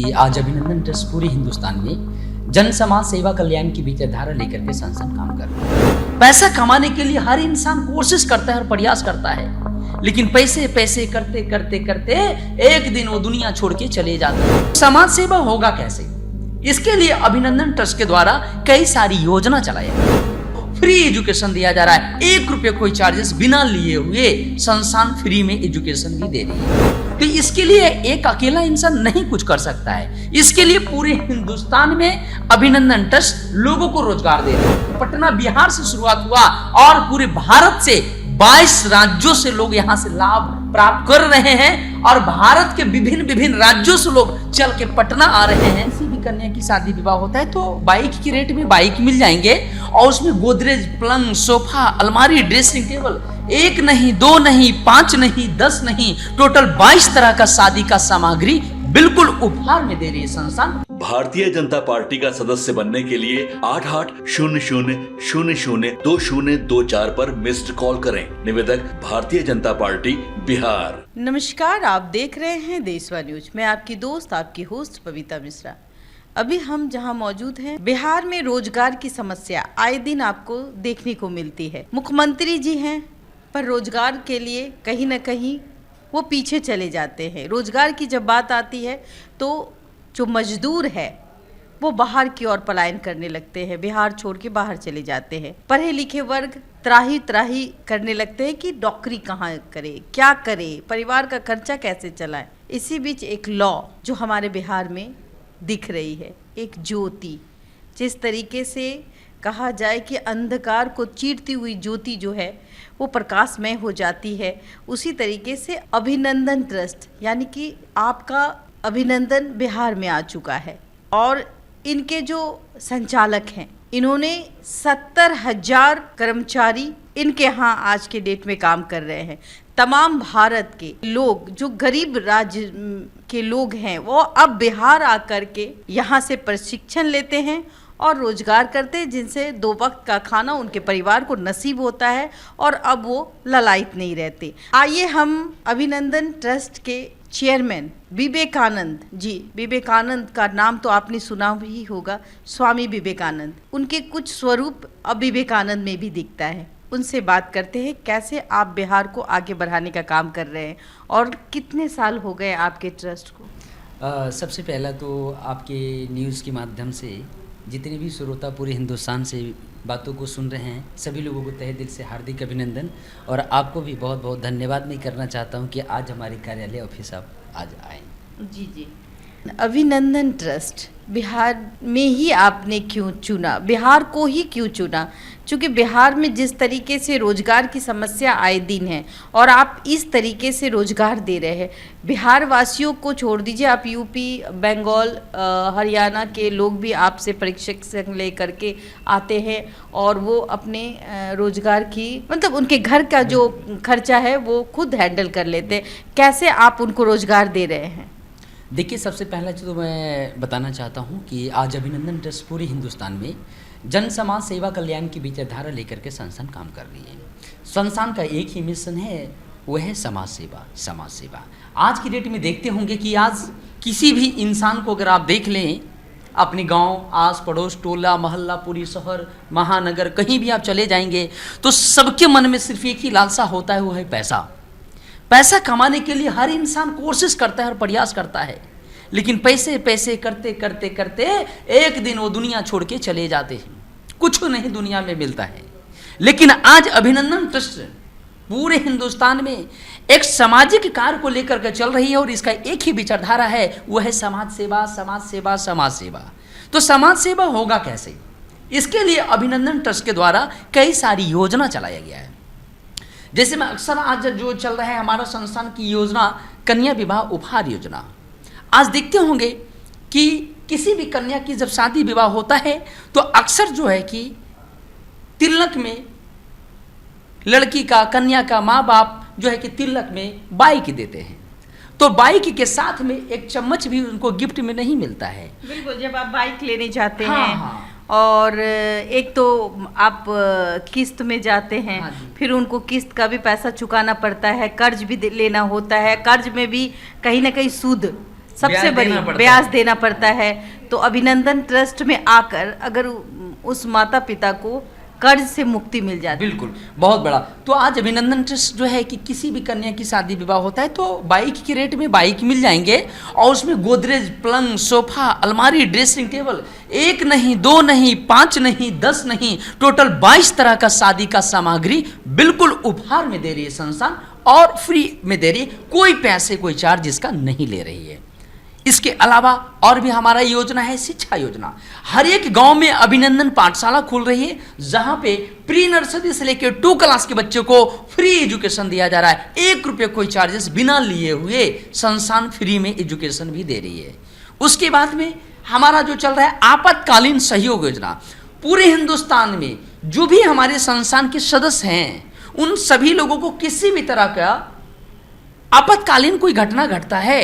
कि आज अभिनंदन ट्रस्ट पूरे हिंदुस्तान में जन समाज सेवा कल्याण की विचारधारा लेकर के संस्थान काम कर रहा है। पैसा कमाने के लिए हर इंसान कोशिश करता है और प्रयास करता है, लेकिन पैसे पैसे करते करते करते एक दिन वो दुनिया छोड़ के चले जाते हैं। समाज सेवा होगा कैसे? इसके लिए अभिनंदन ट्रस्ट के द्वारा कई सारी योजना चलाया गया। फ्री एजुकेशन दिया जा रहा है, 1 रुपये कोई चार्जेस बिना लिए हुए संस्थान फ्री में एजुकेशन भी दे रही है। तो इसके लिए एक अकेला इंसान नहीं कुछ कर सकता है, इसके लिए पूरे हिंदुस्तान में अभिनंदन ट्रस्ट लोगों को रोजगार दे रहा है। पटना बिहार से शुरुआत हुआ और पूरे भारत से 22 राज्यों से लोग यहाँ से लाभ प्राप्त कर रहे हैं और भारत के विभिन्न विभिन्न राज्यों से लोग चल के पटना आ रहे हैं। किसी भी कन्या की शादी विवाह होता है तो बाइक की रेट में बाइक मिल जाएंगे और उसमें गोदरेज, पलंग, सोफा, अलमारी, ड्रेसिंग टेबल 1 नहीं 2 नहीं 5 नहीं 10 नहीं टोटल 22 तरह का शादी का सामग्री बिल्कुल उपहार में दे रही है संस्थान। भारतीय जनता पार्टी का सदस्य बनने के लिए 8800002024 पर मिस्ड कॉल करें। निवेदक भारतीय जनता पार्टी बिहार। नमस्कार, आप देख रहे हैं देशवा न्यूज। मैं आपकी दोस्त, आपकी होस्ट पविता मिश्रा। अभी हम जहां मौजूद हैं, बिहार में रोजगार की समस्या आए दिन आपको देखने को मिलती है। मुख्यमंत्री जी हैं पर रोजगार के लिए कहीं ना कहीं वो पीछे चले जाते हैं। रोजगार की जब बात आती है तो जो मजदूर है वो बाहर की ओर पलायन करने लगते हैं, बिहार छोड़ के बाहर चले जाते हैं। पढ़े लिखे वर्ग त्राही त्राही करने लगते हैं कि नौकरी कहाँ करे, क्या करे, परिवार का खर्चा कैसे चलाए। इसी बीच एक लॉ जो हमारे बिहार में दिख रही है, एक ज्योति, जिस तरीके से कहा जाए कि अंधकार को चीरती हुई ज्योति जो है वो प्रकाशमय हो जाती है, उसी तरीके से अभिनंदन ट्रस्ट यानी कि आपका अभिनंदन बिहार में आ चुका है। और इनके जो संचालक हैं, इन्होंने 70,000 कर्मचारी इनके यहाँ आज के डेट में काम कर रहे हैं। तमाम भारत के लोग जो गरीब राज्य के लोग हैं वो अब बिहार आकर के यहाँ से प्रशिक्षण लेते हैं और रोजगार करते हैं, जिनसे 2 वक्त का खाना उनके परिवार को नसीब होता है और अब वो ललायत नहीं रहते। आइए हम अभिनंदन ट्रस्ट के चेयरमैन विवेकानंद जी, विवेकानंद का नाम तो आपने सुना भी होगा, स्वामी विवेकानंद, उनके कुछ स्वरूप अब विवेकानंद में भी दिखता है। उनसे बात करते हैं कैसे आप बिहार को आगे बढ़ाने का काम कर रहे हैं और कितने साल हो गए आपके ट्रस्ट को। सबसे पहला तो आपके न्यूज़ के माध्यम से जितने भी श्रोता पूरे हिंदुस्तान से बातों को सुन रहे हैं, सभी लोगों को तहे दिल से हार्दिक अभिनंदन और आपको भी बहुत बहुत धन्यवाद मैं करना चाहता हूं कि आज हमारे कार्यालय ऑफिस आप आज आए। जी जी। अभिनंदन ट्रस्ट बिहार में ही आपने क्यों चुना, बिहार को ही क्यों चुना? क्योंकि बिहार में जिस तरीके से रोजगार की समस्या आए दिन है और आप इस तरीके से रोजगार दे रहे हैं, बिहार वासियों को छोड़ दीजिए, आप यूपी, बंगाल, हरियाणा के लोग भी आपसे प्रशिक्षण ले करके आते हैं और वो अपने रोजगार की मतलब उनके घर का जो खर्चा है वो खुद हैंडल कर लेते हैं। कैसे आप उनको रोजगार दे रहे हैं? देखिए, सबसे पहला तो मैं बताना चाहता हूं कि आज अभिनंदन ट्रस्ट पूरे हिंदुस्तान में जन समाज सेवा कल्याण की विचारधारा लेकर के संस्थान काम कर रही है। संस्थान का एक ही मिशन है, वह है समाज सेवा। समाज सेवा आज की डेट में देखते होंगे कि आज किसी भी इंसान को अगर आप देख लें, अपने गांव, आस पड़ोस, टोला मोहल्ला, पूरी शहर, महानगर, कहीं भी आप चले जाएंगे तो सबके मन में सिर्फ एक ही लालसा होता है, वो है पैसा। पैसा कमाने के लिए हर इंसान कोशिश करता है और प्रयास करता है, लेकिन पैसे पैसे करते करते करते एक दिन वो दुनिया छोड़ के चले जाते हैं, कुछ नहीं दुनिया में मिलता है। लेकिन आज अभिनंदन ट्रस्ट पूरे हिंदुस्तान में एक सामाजिक कार्य को लेकर के चल रही है और इसका एक ही विचारधारा है, वो है समाज सेवा, समाज सेवा, समाज सेवा। तो समाज सेवा होगा कैसे? इसके लिए अभिनंदन ट्रस्ट के द्वारा कई सारी योजना चलाया गया है। जैसे मैं अक्सर आज जो चल रहा है हमारा संस्थान की योजना, कन्या विवाह उपहार योजना। आज देखते होंगे कि किसी भी कन्या की जब शादी विवाह होता है तो अक्सर जो है कि तिलक में लड़की का, कन्या का माँ बाप जो है कि तिलक में बाइक देते हैं, तो बाइक के साथ में एक चम्मच भी उनको गिफ्ट में नहीं मिलता है। बिल्कुल, जब आप बाइक लेने जाते हाँ, हैं हाँ। और एक तो आप किस्त में जाते हैं, हाँ, फिर उनको किस्त का भी पैसा चुकाना पड़ता है, कर्ज भी लेना होता है, कर्ज में भी कहीं ना कहीं सूद सबसे ब्याज बड़ी देना पड़ता ब्याज है। देना पड़ता है। तो अभिनंदन ट्रस्ट में आकर अगर उस माता पिता को कर्ज से मुक्ति मिल जाती है। बिल्कुल, बहुत बड़ा। तो आज अभिनंदन ट्रस्ट जो है कि किसी भी कन्या की शादी विवाह होता है तो बाइक के रेट में बाइक मिल जाएंगे, और उसमें गोदरेज, पलंग, सोफा, अलमारी, ड्रेसिंग टेबल, 1 नहीं, 2 नहीं, 5 नहीं, 10 नहीं, टोटल 22 तरह का शादी का सामग्री बिल्कुल उपहार में दे रही है संस्थान, और फ्री में दे रही है, कोई पैसे कोई चार्ज इसका नहीं ले रही है। इसके अलावा और भी हमारा योजना है शिक्षा योजना। हर एक गांव में अभिनंदन पाठशाला खुल रही है, जहां पे प्री नर्सरी से लेकर 2 क्लास के बच्चों को फ्री एजुकेशन दिया जा रहा है। 1 रुपये कोई चार्जेस बिना लिए हुए संस्थान फ्री में एजुकेशन भी दे रही है। उसके बाद में हमारा जो चल रहा है आपातकालीन सहयोग योजना। पूरे हिंदुस्तान में जो भी हमारे संस्थान के सदस्य हैं, उन सभी लोगों को किसी भी तरह का आपातकालीन कोई घटना घटता है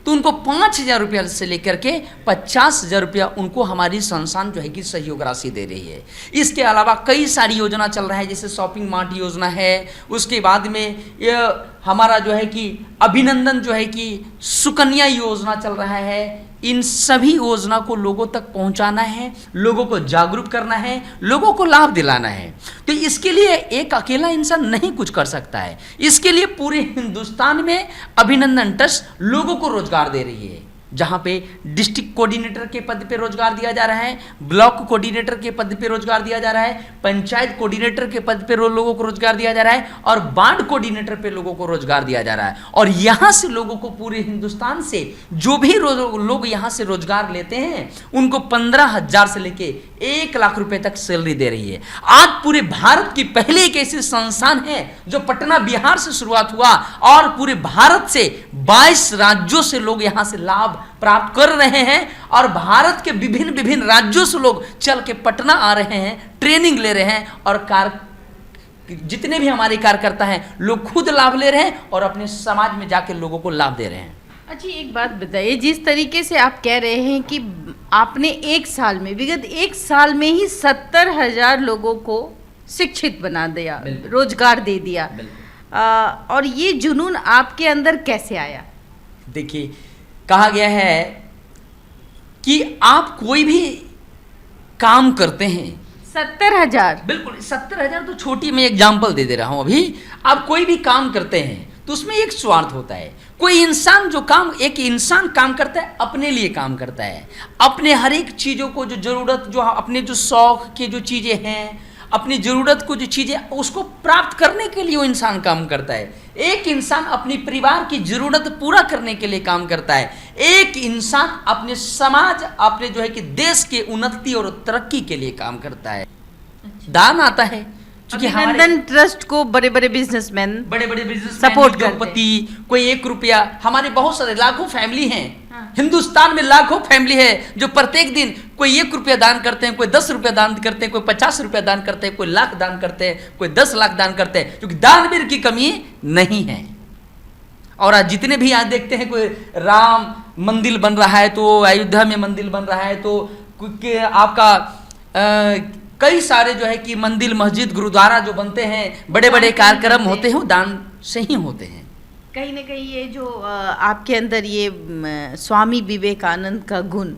तो उनको 5,000 रुपया से लेकर के 50,000 रुपया उनको हमारी संस्थान जो है कि सहयोग राशि दे रही है। इसके अलावा कई सारी योजना चल रहा है, जैसे शॉपिंग मार्ट योजना है। उसके बाद में ये हमारा जो है कि अभिनंदन जो है कि सुकन्या योजना चल रहा है। इन सभी योजना को लोगों तक पहुंचाना है, लोगों को जागरूक करना है, लोगों को लाभ दिलाना है। तो इसके लिए एक अकेला इंसान नहीं कुछ कर सकता है। इसके लिए पूरे हिंदुस्तान में अभिनंदन ट्रस्ट लोगों को रोजगार दे रही है, जहां पे डिस्ट्रिक्ट कोऑर्डिनेटर के पद पे रोजगार दिया जा रहा है, ब्लॉक कोऑर्डिनेटर के पद पे रोजगार दिया जा रहा है, पंचायत कोऑर्डिनेटर के पद पे लोगों को रोजगार दिया जा रहा है, और वार्ड कोऑर्डिनेटर पे लोगों को रोजगार दिया जा रहा है। और यहां से लोगों को पूरे हिंदुस्तान से जो भी लोग यहां से रोजगार लेते हैं उनको 15,000 से लेके 1 लाख रुपए तक सैलरी दे रही है। आज पूरे भारत की पहले एक ऐसी संस्थान है जो पटना बिहार से शुरुआत हुआ, और पूरे भारत से 22 राज्यों से लोग यहां से लाभ प्राप्त कर रहे हैं, और भारत के विभिन्न विभिन्न राज्यों से लोग चल के पटना आ रहे हैं, ट्रेनिंग ले रहे हैं, और जितने भी हमारे कार्यकर्ता हैं लोग खुद लाभ ले रहे हैं और अपने समाज में जाकर लोगों को लाभ दे रहे हैं। अच्छा, एक बात बताइए, जिस तरीके से आप कह रहे हैं कि आपने एक साल में, विगत 1 साल में ही 70,000 लोगों को शिक्षित बना दिया, रोजगार दे दिया, और ये जुनून आपके अंदर कैसे आया? देखिए, कहा गया है कि आप कोई भी काम करते हैं, 70,000, बिल्कुल 70,000 तो छोटी मैं एग्जाम्पल दे रहा हूं अभी। आप कोई भी काम करते हैं तो उसमें एक स्वार्थ होता है। कोई इंसान जो काम, एक इंसान काम करता है अपने लिए काम करता है, अपने हर एक चीज़ों को जो ज़रूरत, जो अपने जो शौक की जो चीज़ें हैं, अपनी ज़रूरत को जो चीज़ें उसको प्राप्त करने के लिए वो इंसान काम करता है। एक इंसान अपनी परिवार की ज़रूरत पूरा करने के लिए काम करता है। एक इंसान अपने समाज, अपने जो है कि देश के उन्नति और तरक्की के लिए काम करता है। दान आता है, क्योंकि अभिनंदन ट्रस्ट को बड़े बड़े बिजनेसमैन सपोर्ट करते, कोई 1 रुपया, हमारे बहुत सारे लाखों फैमिली हैं। हिंदुस्तान में लाखों फैमिली है जो प्रत्येक दिन कोई 1 रुपया दान करते हैं, कोई 10 रुपया दान करते हैं, कोई 50 रुपया दान करते हैं, कोई लाख दान करते हैं, कोई 10 लाख दान करते हैं, क्योंकि दानवीर की कमी नहीं है। और आज जितने भी आज देखते हैं, कोई राम मंदिर बन रहा है तो अयोध्या में मंदिर बन रहा है, तो आपका कई सारे जो है कि मंदिर, मस्जिद, गुरुद्वारा जो बनते हैं, बड़े बड़े कार्यक्रम होते हैं, वो दान से ही होते हैं। कहीं ना कहीं ये जो आपके अंदर ये स्वामी विवेकानंद का गुण,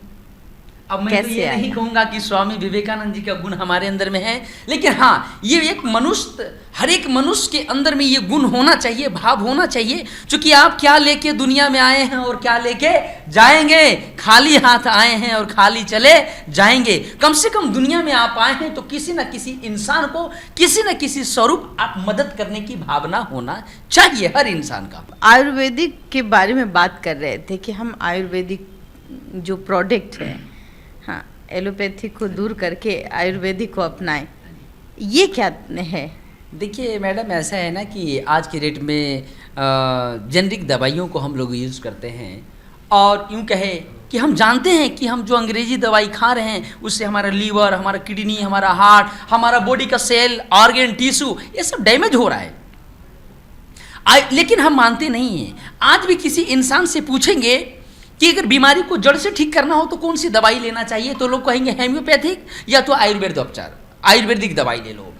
अब मैं तो ये नहीं कहूँगा कि स्वामी विवेकानंद जी का गुण हमारे अंदर में है, लेकिन हाँ, ये एक मनुष्य, हर एक मनुष्य के अंदर में ये गुण होना चाहिए, भाव होना चाहिए। क्योंकि आप क्या लेके दुनिया में आए हैं और क्या लेके जाएंगे, खाली हाथ आए हैं और खाली चले जाएंगे। कम से कम दुनिया में आप आए हैं तो किसी न किसी इंसान को, किसी न किसी स्वरूप आप मदद करने की भावना होना चाहिए हर इंसान का। आयुर्वेदिक के बारे में बात कर रहे थे कि हम आयुर्वेदिक जो प्रोडक्ट है, हाँ, एलोपैथिक को दूर करके आयुर्वेदिक को अपनाएं, ये क्या है? देखिए मैडम, ऐसा है ना कि आज के डेट में जेनरिक दवाइयों को हम लोग यूज़ करते हैं, और यूँ कहे कि हम जानते हैं कि हम जो अंग्रेजी दवाई खा रहे हैं उससे हमारा लीवर, हमारा किडनी, हमारा हार्ट, हमारा बॉडी का सेल, ऑर्गन, टिश्यू, ये सब डैमेज हो रहा है। लेकिन हम मानते नहीं हैं। आज भी किसी इंसान से पूछेंगे कि अगर बीमारी को जड़ से ठीक करना हो तो कौन सी दवाई लेना चाहिए, तो लोग कहेंगे होम्योपैथिक या तो आयुर्वेद उपचार, आयुर्वेदिक दवाई ले लो।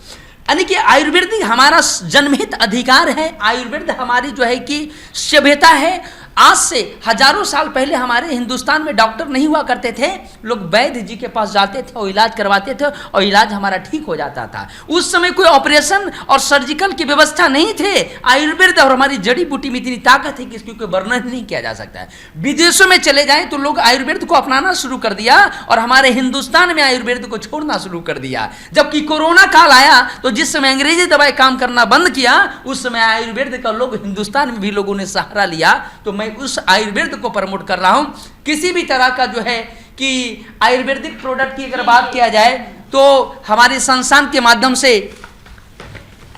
यानी कि आयुर्वेदिक हमारा जन्महित अधिकार है, आयुर्वेद हमारी जो है कि सभ्यता है। आज से हजारों साल पहले हमारे हिंदुस्तान में डॉक्टर नहीं हुआ करते थे, लोग वैद्य जी के पास जाते थे और इलाज करवाते थे और इलाज हमारा ठीक हो जाता था। उस समय कोई ऑपरेशन और सर्जिकल की व्यवस्था नहीं थे। आयुर्वेद और हमारी जड़ी बूटी में इतनी ताकत है कि इसकी कोई वर्णन नहीं किया जा सकता है। विदेशों में चले जाएं तो लोग आयुर्वेद को अपनाना शुरू कर दिया और हमारे हिंदुस्तान में आयुर्वेद को छोड़ना शुरू कर दिया। जबकि कोरोना काल आया तो जिस समय अंग्रेजी दवाई काम करना बंद किया, उस समय आयुर्वेद का लोग हिंदुस्तान में भी लोगों ने सहारा लिया। तो मैं उस आयुर्वेद को प्रमोट कर रहा हूं। किसी भी तरह का जो है कि आयुर्वेदिक प्रोडक्ट की अगर बात किया जाए तो हमारे संस्थान के माध्यम से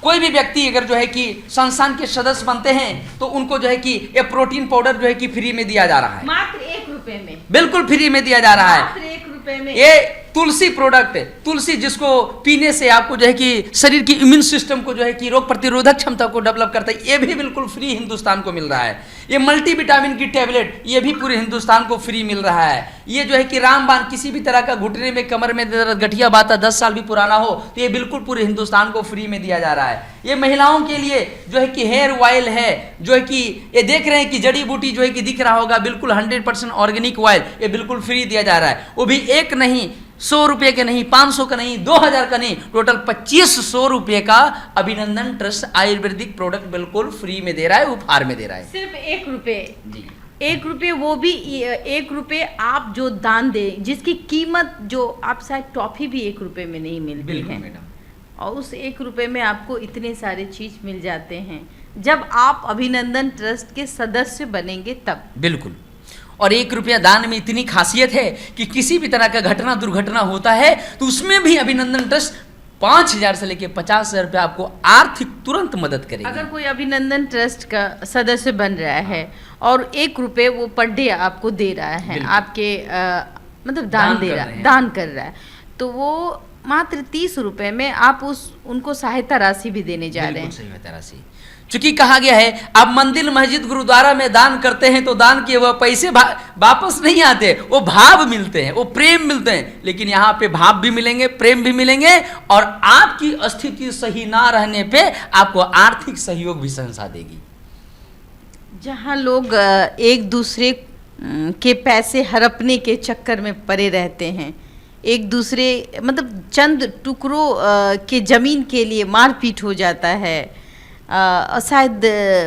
कोई भी व्यक्ति अगर जो है कि संस्थान के सदस्य बनते हैं तो उनको जो है कि ये प्रोटीन पाउडर जो है कि फ्री में दिया जा रहा है, मात्र 1 रुपए में, बिल्कुल फ्री में दिया जा रहा है। मात्र 1 रुपए में ये तुलसी प्रोडक्ट है, तुलसी जिसको पीने से आपको जो है कि शरीर की इम्यून सिस्टम को जो है कि रोग प्रतिरोधक क्षमता को डेवलप करता है, ये भी बिल्कुल फ्री हिंदुस्तान को मिल रहा है। ये मल्टीविटामिन की टैबलेट, ये भी पूरे हिंदुस्तान को फ्री मिल रहा है। ये जो है कि रामबाण, किसी भी तरह का घुटने में कमर में दर्द, गठिया बाता 10 साल भी पुराना हो तो ये बिल्कुल पूरे हिंदुस्तान को फ्री में दिया जा रहा है। ये महिलाओं के लिए जो है कि हेयर ऑयल है, जो है कि ये देख रहे हैं कि जड़ी बूटी जो है कि दिख रहा होगा, बिल्कुल 100% ऑर्गेनिक ऑयल, ये बिल्कुल फ्री दिया जा रहा है। वो भी एक नहीं, 100 रुपये के नहीं, 500 का नहीं, 2000 का नहीं, टोटल 2500 रुपये का अभिनंदन ट्रस्ट आयुर्वेदिक प्रोडक्ट बिल्कुल फ्री में दे रहा है, उपहार में दे रहा है। सिर्फ 1 रुपए, जी 1 रुपये, वो भी 1 रुपये आप जो दान दें, जिसकी कीमत जो आप शायद टॉफी भी 1 रुपये में नहीं मिलती बिल्कुल है, मैडम। और उस 1 रुपये में आपको इतने सारे चीज मिल जाते हैं जब आप अभिनंदन ट्रस्ट के सदस्य बनेंगे तब। बिल्कुल। और 1 रुपया दान में इतनी खासियत है कि किसी भी तरह का घटना दुर्घटना होता है तो उसमें भी अभिनंदन ट्रस्ट 5000 से लेके 50,000 रुपये आपको आर्थिक तुरंत मदद करेगी। अगर कोई अभिनंदन ट्रस्ट का सदस्य बन रहा है और 1 रुपये वो पर डे आपको दे रहा है, आपके मतलब दान दे रहा है, दान कर रहा है, तो वो मात्र 30 रुपये में आप उनको सहायता राशि भी देने जा रहे हैं। सहायता राशि, चूंकि कहा गया है आप मंदिर मस्जिद गुरुद्वारा में दान करते हैं तो दान किए वह पैसे वापस नहीं आते, वो भाव मिलते हैं, वो प्रेम मिलते हैं। लेकिन यहाँ पे भाव भी मिलेंगे, प्रेम भी मिलेंगे, और आपकी स्थिति सही ना रहने पे आपको आर्थिक सहयोग भी संस्था देगी। जहाँ लोग एक दूसरे के पैसे हड़पने के चक्कर में पड़े रहते हैं, एक दूसरे मतलब चंद टुकड़ों के जमीन के लिए मारपीट हो जाता है, शायद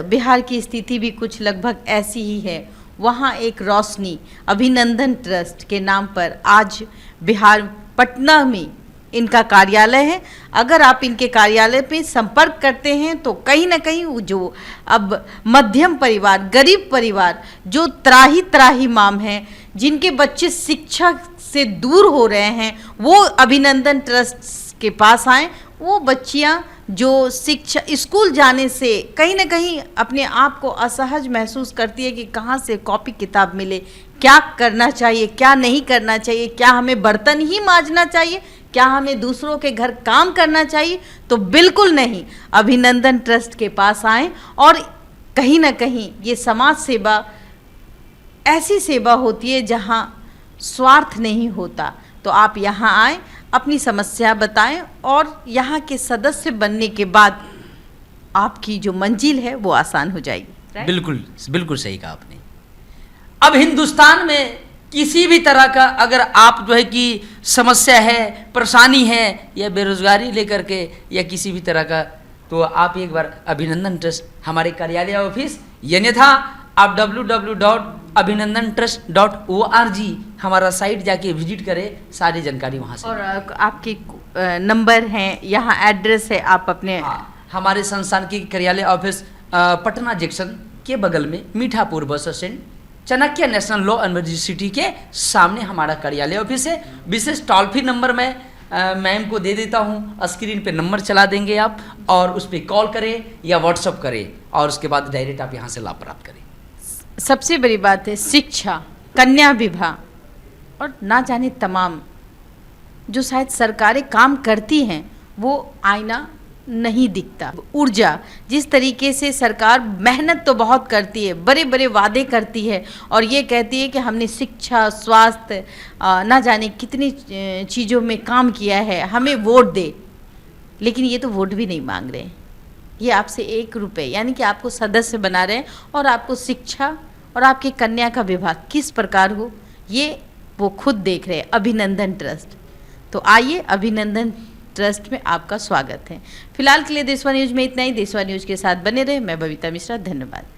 बिहार की स्थिति भी कुछ लगभग ऐसी ही है। वहाँ एक रोशनी अभिनंदन ट्रस्ट के नाम पर आज बिहार पटना में इनका कार्यालय है। अगर आप इनके कार्यालय पे संपर्क करते हैं तो कहीं ना कहीं जो अब मध्यम परिवार, गरीब परिवार, जो त्राही त्राही माम हैं, जिनके बच्चे शिक्षा से दूर हो रहे हैं, वो अभिनंदन ट्रस्ट के पास आएँ। वो बच्चियाँ जो शिक्षा स्कूल जाने से कहीं ना कहीं अपने आप को असहज महसूस करती है कि कहाँ से कॉपी किताब मिले, क्या करना चाहिए, क्या नहीं करना चाहिए, क्या हमें बर्तन ही मांजना चाहिए, क्या हमें दूसरों के घर काम करना चाहिए, तो बिल्कुल नहीं, अभिनंदन ट्रस्ट के पास आएं। और कहीं ना कहीं ये समाज सेवा ऐसी सेवा होती है जहाँ स्वार्थ नहीं होता। तो आप यहाँ आएं, अपनी समस्या बताएं, और यहाँ के सदस्य बनने के बाद आपकी जो मंजिल है वो आसान हो जाएगी। बिल्कुल बिल्कुल सही कहा आपने। अब हिंदुस्तान में किसी भी तरह का अगर आप जो है कि समस्या है, परेशानी है, या बेरोजगारी लेकर के या किसी भी तरह का, तो आप एक बार अभिनंदन ट्रस्ट हमारे कार्यालय ऑफिस, अन्यथा आप www.abhinandantrust.org हमारा साइट जाके विजिट करें, सारी जानकारी वहाँ से। और आपके नंबर हैं, यहाँ एड्रेस है, आप अपने हमारे संस्थान की कार्यालय ऑफिस पटना जंक्शन के बगल में Mithapur bus stand, Chanakya national law university के सामने हमारा कार्यालय ऑफिस है। विशेष टोल फ्री नंबर मैं मैम को दे देता हूँ, स्क्रीन पे नंबर चला देंगे आप, और उस पर कॉल करें या व्हाट्सअप करें, और उसके बाद डायरेक्ट आप यहाँ से लाभ प्राप्त करें। सबसे बड़ी बात है शिक्षा, कन्या विवाह और ना जाने तमाम जो शायद सरकारें काम करती हैं वो आईना नहीं दिखता। ऊर्जा, जिस तरीके से सरकार मेहनत तो बहुत करती है, बड़े बड़े वादे करती है और ये कहती है कि हमने शिक्षा, स्वास्थ्य, ना जाने कितनी चीज़ों में काम किया है, हमें वोट दे, लेकिन ये तो वोट भी नहीं मांग रहे। ये आपसे 1 रुपये यानी कि आपको सदस्य बना रहे हैं और आपको शिक्षा और आपकी कन्या का विवाह किस प्रकार हो, ये वो खुद देख रहे हैं अभिनंदन ट्रस्ट। तो आइए, अभिनंदन ट्रस्ट में आपका स्वागत है। फिलहाल के लिए देशवा न्यूज में इतना ही। देशवा न्यूज के साथ बने रहे। मैं बबीता मिश्रा, धन्यवाद।